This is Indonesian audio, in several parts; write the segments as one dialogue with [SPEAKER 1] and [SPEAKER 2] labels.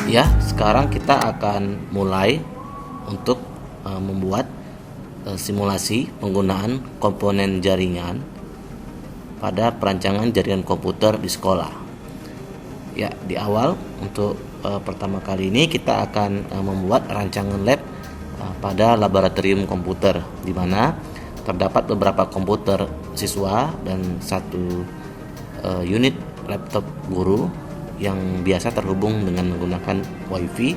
[SPEAKER 1] Ya, sekarang kita akan mulai untuk membuat simulasi penggunaan komponen jaringan pada perancangan jaringan komputer di sekolah. Ya, di awal untuk pertama kali ini kita akan membuat rancangan lab pada laboratorium komputer, di mana terdapat beberapa komputer siswa dan satu unit laptop guru yang biasa terhubung dengan menggunakan WiFi,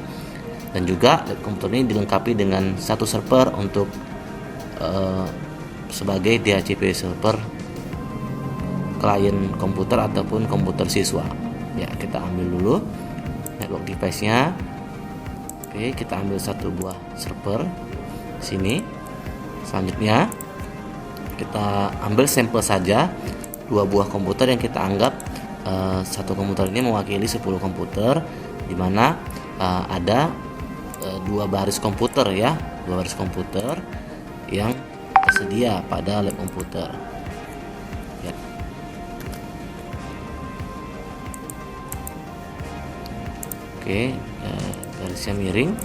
[SPEAKER 1] dan juga komputer ini dilengkapi dengan satu server untuk sebagai DHCP server klien komputer ataupun komputer siswa. Ya, kita ambil dulu network device-nya. Oke, kita ambil satu buah server sini. Selanjutnya kita ambil sampel saja dua buah komputer yang kita anggap satu komputer ini mewakili 10 komputer, di mana ada dua baris komputer ya, dua baris komputer yang tersedia pada lab komputer. Ya. Oke, garisnya miring.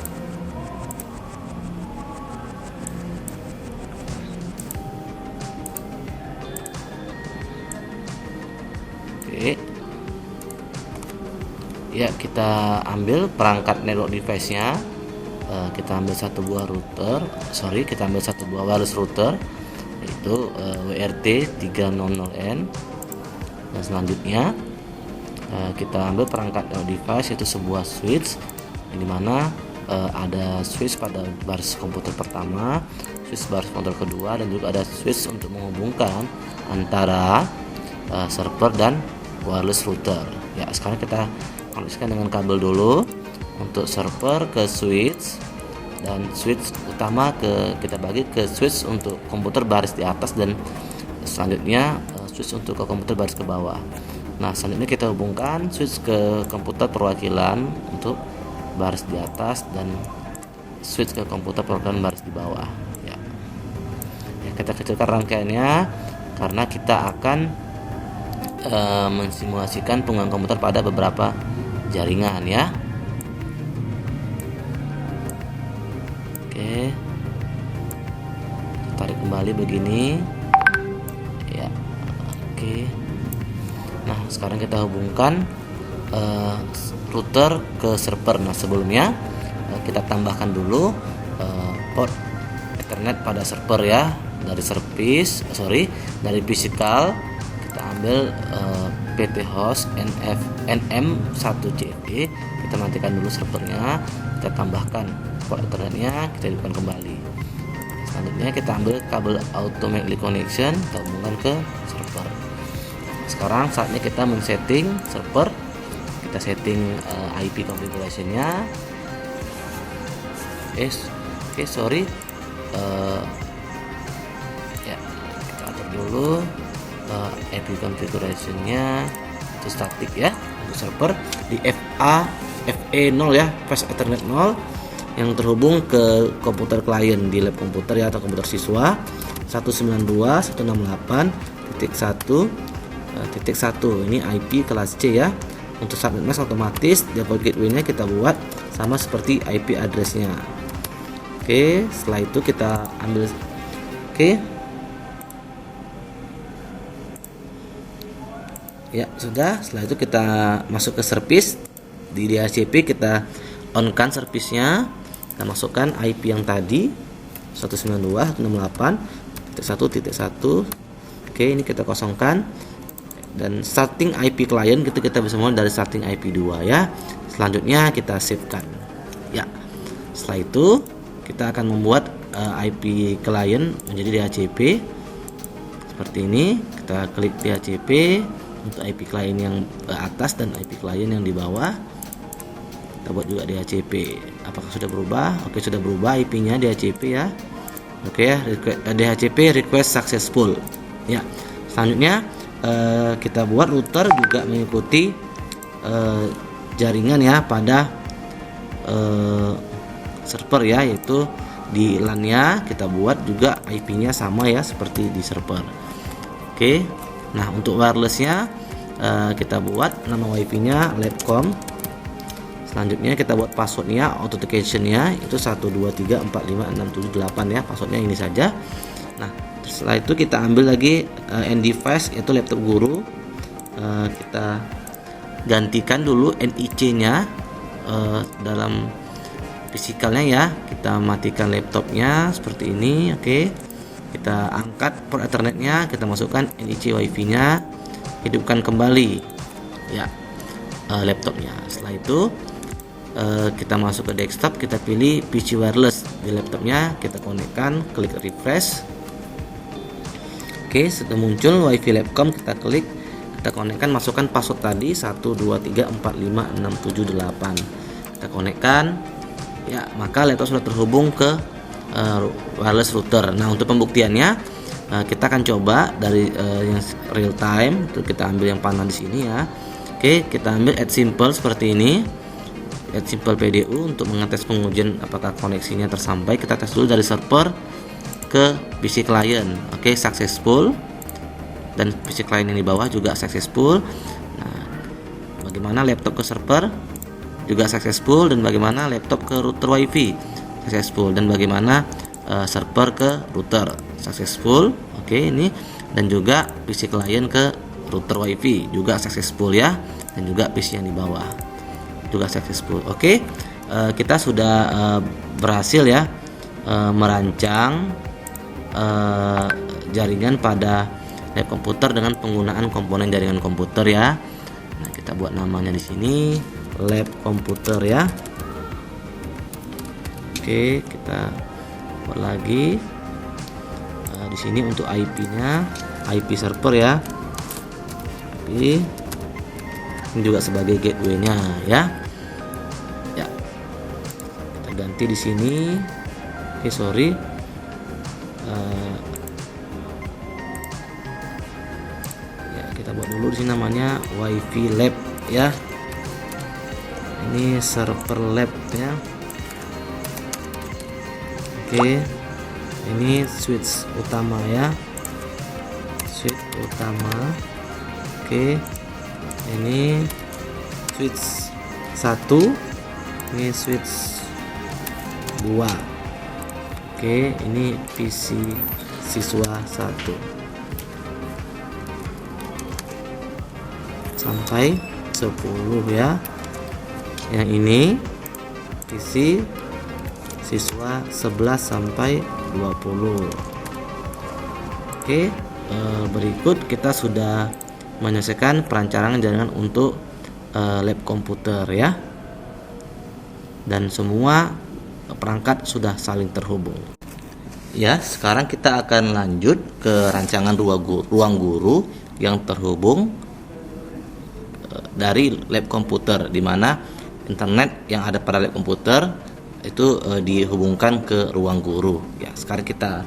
[SPEAKER 1] Oke. Ya, kita ambil perangkat network device-nya. Kita ambil satu buah kita ambil satu buah wireless router, yaitu WRT 300N. Dan selanjutnya kita ambil perangkat network device, yaitu sebuah switch, di mana ada switch pada baris komputer pertama, switch baris komputer kedua, dan juga ada switch untuk menghubungkan antara server dan wireless router. Ya, sekarang kita koneksikan dengan kabel dulu untuk server ke switch, dan switch utama kita bagi ke switch untuk komputer baris di atas, dan selanjutnya switch untuk ke komputer baris ke bawah. Nah, selanjutnya kita hubungkan switch ke komputer perwakilan untuk baris di atas, dan switch ke komputer perwakilan baris di bawah. Ya, kita kecilkan rangkaiannya karena kita akan mensimulasikan penggunaan komputer pada beberapa jaringan ya. Oke, tarik kembali begini ya. Oke, nah sekarang kita hubungkan router ke server. Nah, sebelumnya kita tambahkan dulu port Ethernet pada server ya. Dari physical kita ambil PT host NM1CD, kita matikan dulu servernya, kita tambahkan port Ethernetnya, kita hidupkan kembali. Selanjutnya kita ambil kabel automatically connection, kita hubungkan ke server. Sekarang saatnya kita men-setting server. Kita setting IP configuration-nya. Ya, kita atur dulu IP configuration-nya itu static ya, untuk server di FE0 ya, Fast Ethernet 0, yang terhubung ke komputer klien di lab komputer ya, atau komputer siswa 192.168.1.1. Ini IP kelas C ya. Untuk subnet mask otomatis default gateway-nya kita buat sama seperti IP address-nya. Oke, setelah itu kita ambil ya sudah. Setelah itu kita masuk ke service. Di DHCP kita on-kan service-nya, kita masukkan IP yang tadi 192.168.1.1. Oke, ini kita kosongkan, dan starting IP klien kita bisa mulai dari starting IP 2 ya. Selanjutnya kita save-kan ya. Setelah itu kita akan membuat IP klien menjadi DHCP seperti ini. Kita klik DHCP untuk IP klien yang atas dan IP klien yang di bawah. Kita buat juga DHCP. Apakah sudah berubah? Oke, sudah berubah IP-nya DHCP ya. Oke ya, DHCP request successful ya. Selanjutnya kita buat router juga mengikuti jaringan ya pada server ya, yaitu di LAN-nya kita buat juga IP-nya sama ya seperti di server. Oke. Nah, untuk wireless-nya kita buat nama WiFi-nya labcom Selanjutnya kita buat passwordnya, authentication-nya itu 123456788 ya, passwordnya ini saja. Nah, setelah itu kita ambil lagi end device yaitu laptop guru. Kita gantikan dulu NIC-nya dalam fisikalnya ya. Kita matikan laptopnya seperti ini. Oke, kita angkat port Ethernetnya, kita masukkan NIC WiFi-nya, hidupkan kembali ya laptopnya. Setelah itu kita masuk ke desktop, kita pilih PC wireless di laptopnya, kita konekkan, klik refresh. Oke, sudah muncul WiFi Labcom, kita klik, kita konekkan, masukkan password tadi 123456788. Kita konekkan ya, maka laptop sudah terhubung ke wireless router. Nah, untuk pembuktiannya kita akan coba dari yang real time. Itu kita ambil yang panah di sini ya. Oke, kita ambil add simple seperti ini, add simple PDU untuk mengetes pengujian apakah koneksinya tersampai. Kita tes dulu dari server ke PC client. Oke, successful, dan PC client yang di bawah juga successful. Nah, bagaimana laptop ke server juga successful, dan bagaimana laptop ke router WiFi successful, dan bagaimana server ke router successful. Oke, ini dan juga PC client ke router WiFi juga successful ya, dan juga PC yang di bawah juga successful. Oke, kita sudah berhasil ya merancang jaringan pada lab komputer dengan penggunaan komponen jaringan komputer ya. Nah, kita buat namanya di sini lab komputer ya. Oke, kita buat lagi di sini untuk IP-nya, IP server ya. Ini juga sebagai gateway-nya ya. Ya, kita ganti di sini. Oke, sorry. Ya, kita buat dulu di sini namanya WiFi Lab ya. Ini server lab ya. Oke, ini switch utama ya, switch utama. Oke, ini switch 1, ini switch 2. Oke, ini PC siswa 1 sampai 10 ya. Yang ini PC siswa 11 sampai 20. Oke, berikut kita sudah menyelesaikan perancangan jaringan untuk lab komputer ya, dan semua perangkat sudah saling terhubung ya. Sekarang kita akan lanjut ke rancangan ruang guru yang terhubung dari lab komputer, di mana internet yang ada pada lab komputer itu dihubungkan ke ruang guru ya. Sekarang kita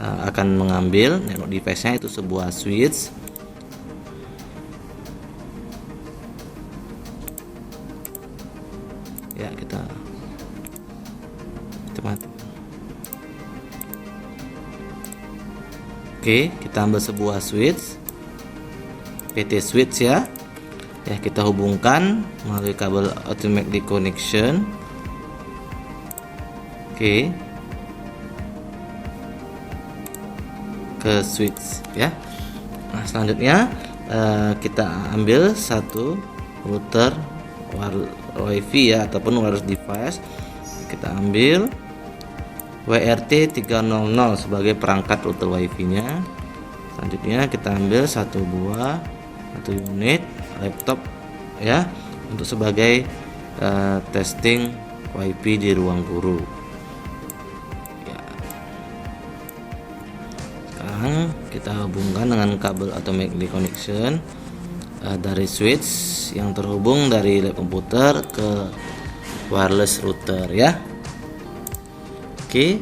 [SPEAKER 1] akan mengambil network device-nya, itu sebuah switch. Ya, kita mati. Oke, kita ambil sebuah switch, PT switch ya. Ya, kita hubungkan melalui kabel automatic connection. Oke, ke switch ya. Nah, selanjutnya kita ambil satu router WiFi ya, ataupun wireless device. Kita ambil WRT300 sebagai perangkat router WiFi-nya. Selanjutnya kita ambil satu unit laptop ya, untuk sebagai testing WiFi di ruang guru. Ya. Sekarang kita hubungkan dengan kabel automatic connection dari switch yang terhubung dari lab komputer ke wireless router ya. Oke,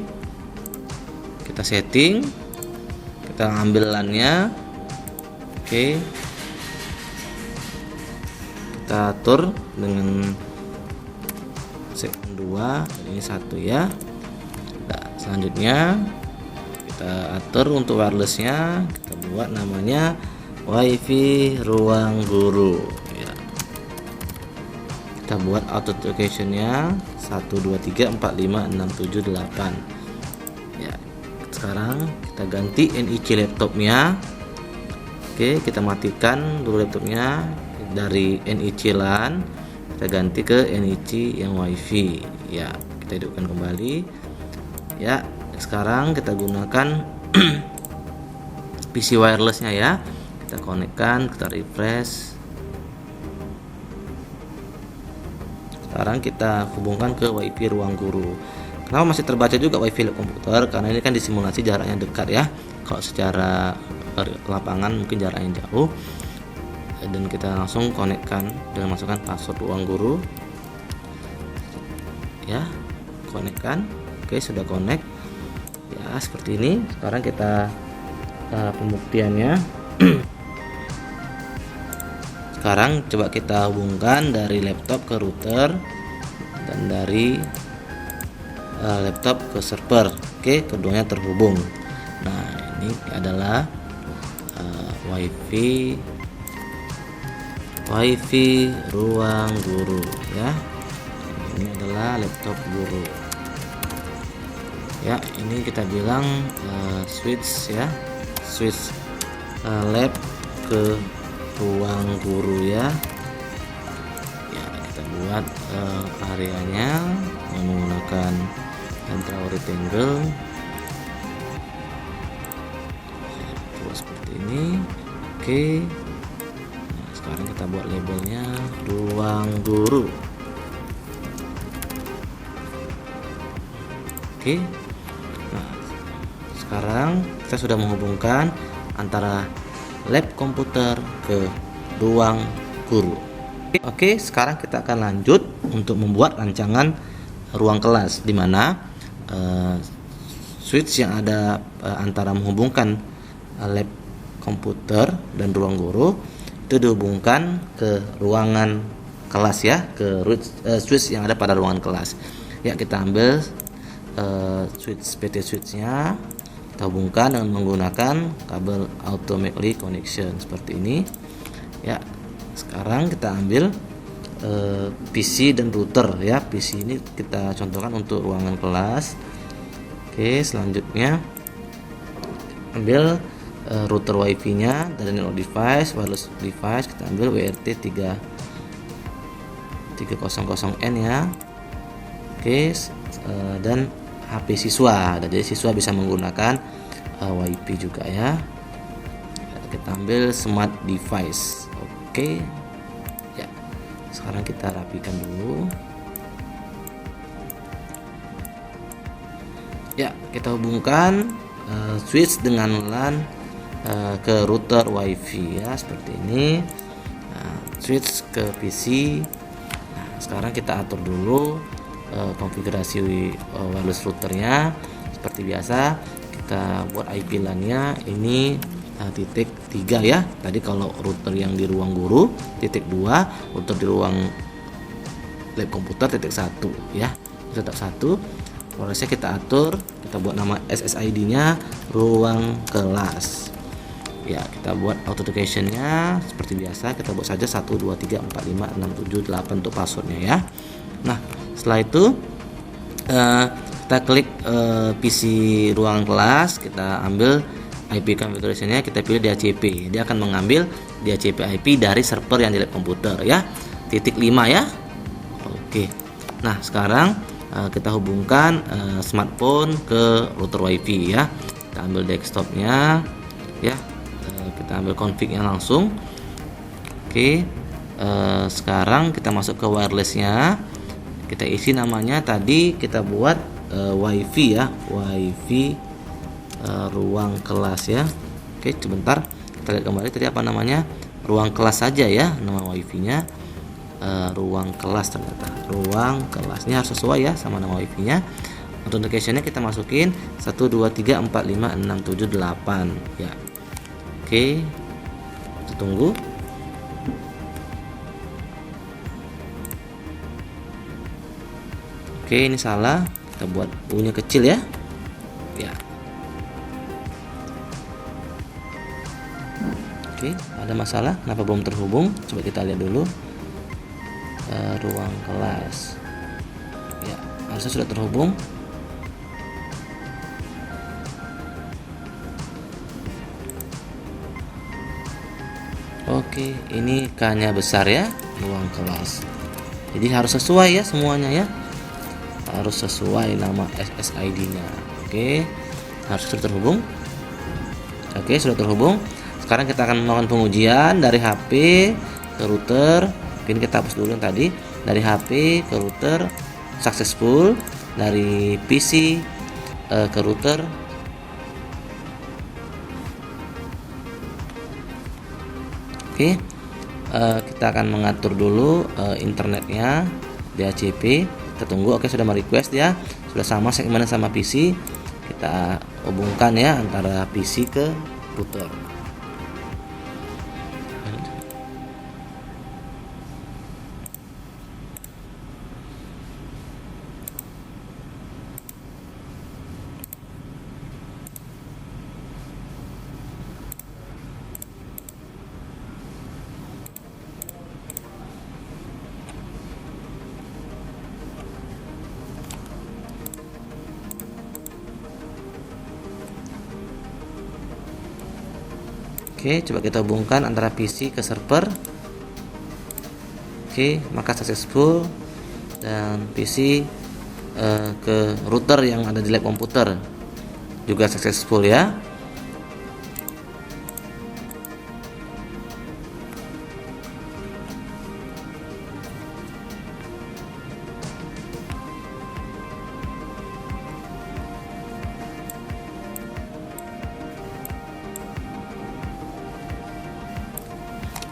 [SPEAKER 1] kita setting, kita ambil LAN-nya. Oke, kita atur dengan segmen 2, ini 1 ya. Nah, selanjutnya kita atur untuk wirelessnya, kita buat namanya WiFi ruang guru ya. Kita kita buat authentication-nya 123456788 ya. Sekarang kita ganti NIC laptopnya. Oke, kita matikan dulu laptopnya. Dari NIC LAN kita ganti ke NIC yang WiFi ya. Kita hidupkan kembali ya. Sekarang kita gunakan PC wirelessnya ya. Kita konekkan, kita refresh. Sekarang kita hubungkan ke WiFi ruang guru. Kenapa masih terbaca juga WiFi lab komputer? Karena ini kan disimulasi jaraknya dekat ya. Kalau secara lapangan mungkin jaraknya jauh. Dan kita langsung konekkan dengan masukkan password ruang guru. Ya, konekkan. Oke, sudah connect. Ya, seperti ini. Sekarang kita pembuktiannya. Sekarang coba kita hubungkan dari laptop ke router dan dari laptop ke server. Oke, keduanya terhubung. Nah, ini adalah WiFi ruang guru ya. Ini adalah laptop guru. Ya, ini kita bilang switch ya, switch lab ke ruang guru ya. Ya, kita buat areanya menggunakan central rectangle. Buat seperti ini. Oke. Nah, sekarang kita buat labelnya ruang guru. Oke. Nah, sekarang kita sudah menghubungkan antara lab komputer ke ruang guru. Oke, sekarang kita akan lanjut untuk membuat rancangan ruang kelas, di mana switch yang ada antara menghubungkan lab komputer dan ruang guru itu dihubungkan ke ruangan kelas ya, ke switch yang ada pada ruangan kelas. Ya, kita ambil switch PT switchnya, kita hubungkan dengan menggunakan kabel automatically connection seperti ini ya. Sekarang kita ambil PC dan router ya. PC ini kita contohkan untuk ruangan kelas. Oke, selanjutnya ambil router WiFi nya dari network device, wireless device, kita ambil WRT 300N ya. Oke, dan HP siswa. Jadi siswa bisa menggunakan WiFi juga ya. Kita ambil smart device. Oke. Ya. Sekarang kita rapikan dulu. Ya, kita hubungkan switch dengan LAN ke router WiFi ya, seperti ini. Nah, switch ke PC. Nah, sekarang kita atur dulu konfigurasi wireless routernya. Seperti biasa kita buat IP LAN-nya ini titik 3 ya. Tadi kalau router yang di ruang guru titik 2, router di ruang lab komputer titik 1 ya. Tetap 1. Prosesnya kita atur, kita buat nama SSID-nya ruang kelas. Ya, kita buat authentication-nya seperti biasa, kita buat saja 123456788 untuk passwordnya ya. Nah, setelah itu kita klik PC ruangan kelas, kita ambil IP configuration-nya, kita pilih DHCP. Dia akan mengambil DHCP IP dari server yang di lab komputer ya. Titik 5 ya. Oke. Nah, sekarang kita hubungkan smartphone ke router WiFi ya. Kita ambil desktopnya ya. Kita ambil config-nya langsung. Oke. Sekarang kita masuk ke wireless-nya. Kita isi namanya tadi kita buat WiFi ya, WiFi ruang kelas ya. Oke, sebentar kita lihat kembali tadi apa namanya, ruang kelas saja ya nama WiFi-nya. Ruang kelas, ternyata ruang kelasnya harus sesuai ya sama nama WiFi-nya. Authentication-nya kita masukin 123456788 ya. Oke, kita tunggu. Oke, ini salah, kita buat U-nya kecil ya. Ya. Oke, ada masalah, kenapa belum terhubung? Coba kita lihat dulu. ruang kelas. Ya, harusnya sudah terhubung. Oke, ini K-nya besar ya, ruang kelas. Jadi harus sesuai ya semuanya ya. Harus sesuai nama SSID-nya. Oke, harus sudah terhubung. Oke, sudah terhubung. Sekarang kita akan melakukan pengujian dari HP ke router. Mungkin kita hapus dulu yang tadi. Dari HP ke router successful, dari PC ke router. Oke, kita akan mengatur dulu internetnya DHCP. Kita tunggu. Oke, sudah merequest ya, sudah sama segmennya sama PC. Kita hubungkan ya antara PC ke router. Oke, coba kita hubungkan antara PC ke server. Oke, maka successful, dan PC ke router yang ada di lab komputer juga successful ya.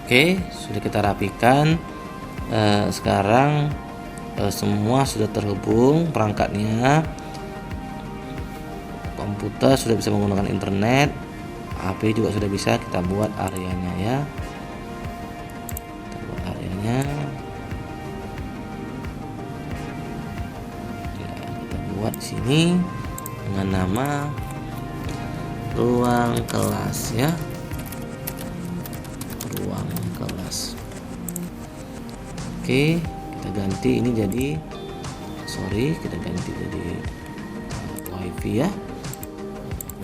[SPEAKER 1] Oke, sudah kita rapikan. Sekarang semua sudah terhubung perangkatnya. Komputer sudah bisa menggunakan internet, HP juga sudah bisa. Kita buat areanya ya. Kita buat areanya. Ya, kita buat di sini dengan nama ruang kelas ya. Ruang kelas. Oke, kita ganti ini jadi kita ganti jadi WiFi ya.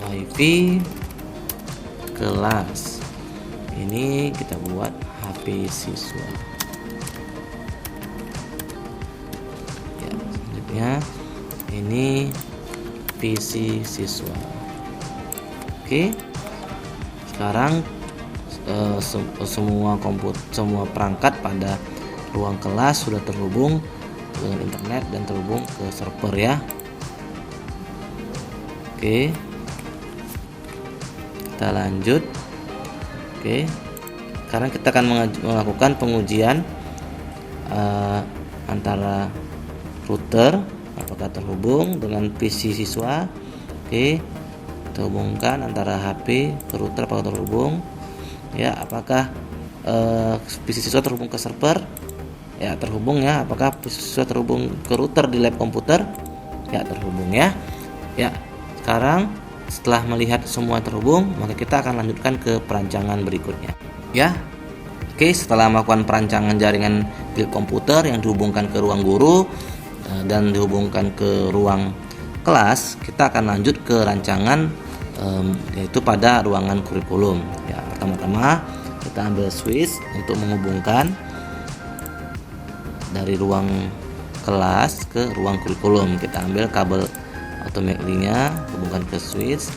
[SPEAKER 1] WiFi kelas. Ini kita buat HP siswa. Ya, selanjutnya ini PC siswa. Oke. Sekarang semua perangkat pada ruang kelas sudah terhubung dengan internet dan terhubung ke server ya. Oke, kita lanjut. Oke, sekarang kita akan melakukan pengujian antara router apakah terhubung dengan PC siswa. Oke, kita hubungkan antara HP ke router apakah terhubung ya. Apakah PC siswa terhubung ke server? Ya, terhubung ya. Apakah PC siswa terhubung ke router di lab komputer? Ya, terhubung ya. Ya, sekarang setelah melihat semua terhubung, maka kita akan lanjutkan ke perancangan berikutnya ya. Oke, setelah melakukan perancangan jaringan di komputer yang dihubungkan ke ruang guru dan dihubungkan ke ruang kelas, kita akan lanjut ke rancangan yaitu pada ruangan kurikulum ya. Pertama-tama kita ambil switch untuk menghubungkan dari ruang kelas ke ruang kurikulum. Kita ambil kabel automatically-nya, hubungkan ke switch.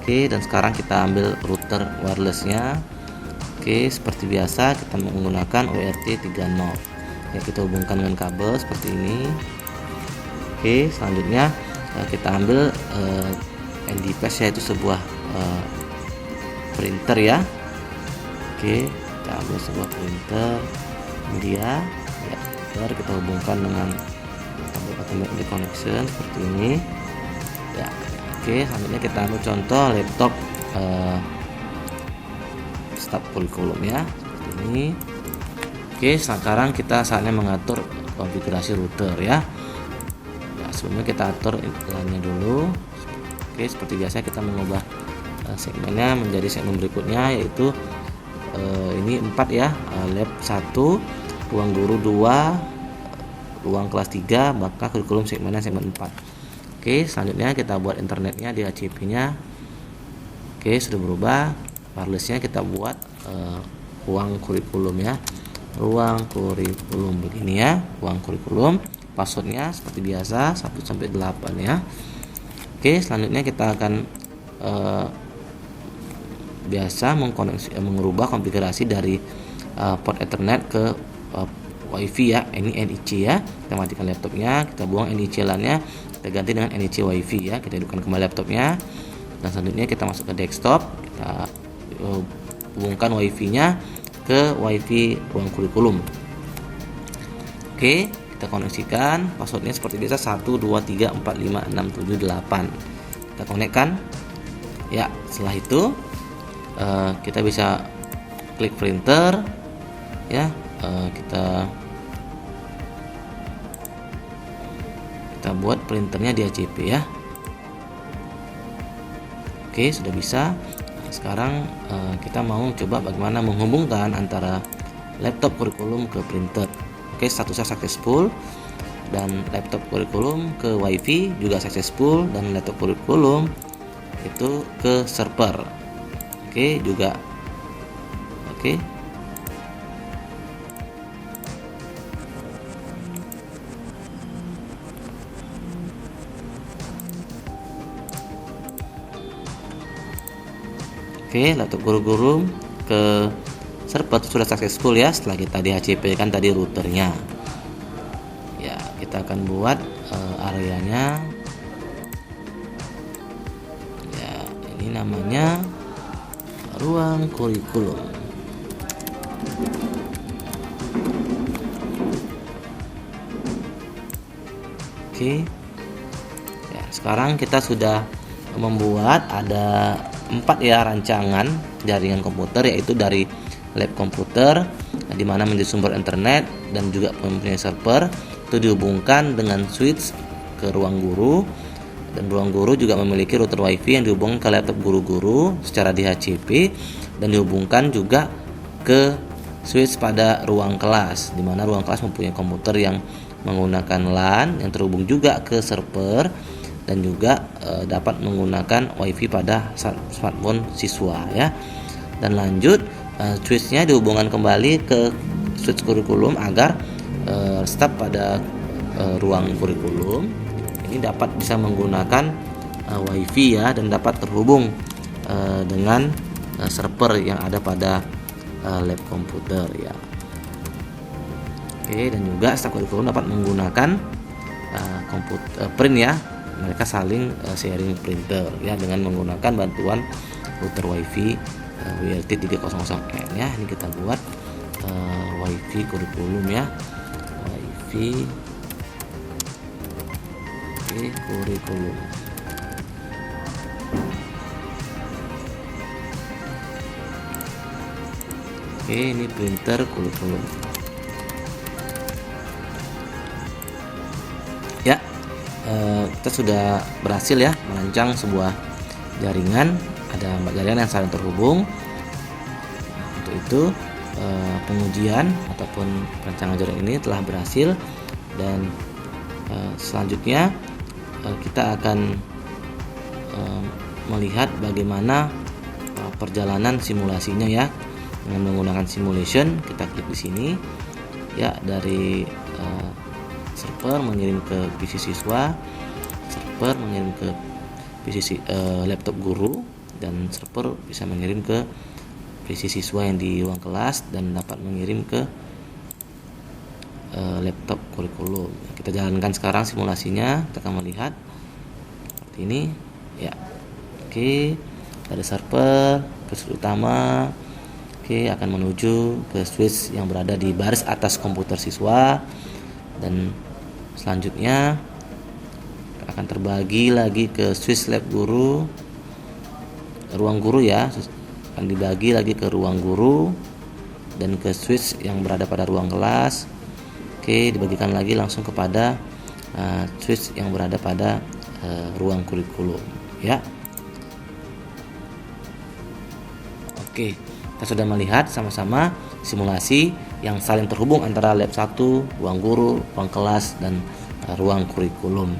[SPEAKER 1] Oke, dan sekarang kita ambil router wireless-nya. Oke, seperti biasa kita menggunakan WRT30 ya. Kita hubungkan dengan kabel seperti ini. Oke, selanjutnya kita ambil NDPass, yaitu sebuah printer ya. Oke, kita ambil sebuah printer media ya, kita hubungkan dengan kabel automatic connection seperti ini ya. Oke, selanjutnya kita ambil contoh laptop staf kurikulum ya, seperti ini. Oke, sekarang kita saatnya mengatur konfigurasi router ya. Sebelumnya kita atur iklannya dulu. Oke, seperti biasa kita mengubah segmennya menjadi segmen berikutnya, yaitu ini 4 ya, lab 1, ruang guru 2, ruang kelas 3, maka kurikulum segmennya segmen 4. Oke, selanjutnya kita buat internetnya di HCP-nya. Oke, sudah berubah. Wireless-nya kita buat ruang kurikulum ya. Ruang kurikulum begini ya, ruang kurikulum. Passwordnya seperti biasa 1 sampai 8 ya. Oke, selanjutnya kita akan biasa mengubah konfigurasi dari port Ethernet ke WiFi ya. Ini NIC ya. Kita matikan laptopnya, kita buang NIC LAN-nya, kita ganti dengan NIC WiFi ya. Kita hidupkan kembali laptopnya, dan selanjutnya kita masuk ke desktop. Kita hubungkan WiFi-nya ke WiFi ruang kurikulum. Oke, kita koneksikan. Passwordnya seperti biasa 123456778. Kita konekkan ya. Setelah itu kita bisa klik printer ya. Kita buat printernya di HCP ya. Oke, sudah bisa. Sekarang kita mau coba bagaimana menghubungkan antara laptop kurikulum ke printer. Oke, statusnya successful, dan laptop kurikulum ke WiFi juga successful, dan laptop kurikulum itu ke server. Oke, juga oke. Oke, laptop guru-guru ke server sudah successful ya. Setelah kita di HCP kan tadi routernya ya, kita akan buat areanya ya. Ini namanya ruang kurikulum. Oke ya, sekarang kita sudah membuat ada 4 ya rancangan jaringan komputer, yaitu dari lab komputer di mana menjadi sumber internet dan juga mempunyai server, itu dihubungkan dengan switch ke ruang guru, dan ruang guru juga memiliki router WiFi yang dihubungkan ke laptop guru-guru secara DHCP, dan dihubungkan juga ke switch pada ruang kelas, di mana ruang kelas mempunyai komputer yang menggunakan LAN yang terhubung juga ke server, dan juga dapat menggunakan WiFi pada smartphone siswa ya. Dan lanjut switchnya dihubungkan kembali ke switch kurikulum agar staf pada ruang kurikulum ini dapat bisa menggunakan WiFi ya, dan dapat terhubung dengan server yang ada pada lab komputer ya. Oke, dan juga staf kurikulum dapat menggunakan komputer print ya. Mereka saling sharing printer ya dengan menggunakan bantuan router WiFi WRT 300N ya. Ini kita buat WiFi kurikulum ya. WiFi kurikulum. Oke, ini printer kurikulum. Ya. Kita sudah berhasil ya merancang sebuah jaringan. Ada 4 jaringan yang saling terhubung. Untuk itu pengujian ataupun perancangan jaringan ini telah berhasil, dan selanjutnya kita akan melihat bagaimana perjalanan simulasinya ya, dengan menggunakan simulation. Kita klik di sini ya, dari server mengirim ke PC siswa, server mengirim ke PC laptop guru, dan server bisa mengirim ke PC siswa yang di ruang kelas, dan dapat mengirim ke laptop kurikulum. Kita jalankan sekarang simulasinya. Kita akan melihat seperti ini ya. Oke, dari server ke switch utama. Oke, akan menuju ke switch yang berada di baris atas komputer siswa, dan selanjutnya akan terbagi lagi ke switch lab guru, ruang guru ya, akan dibagi lagi ke ruang guru dan ke switch yang berada pada ruang kelas. Oke, dibagikan lagi langsung kepada switch yang berada pada ruang kurikulum ya. Oke, kita sudah melihat sama-sama simulasi yang saling terhubung antara lab 1, ruang guru, ruang kelas, dan ruang kurikulum.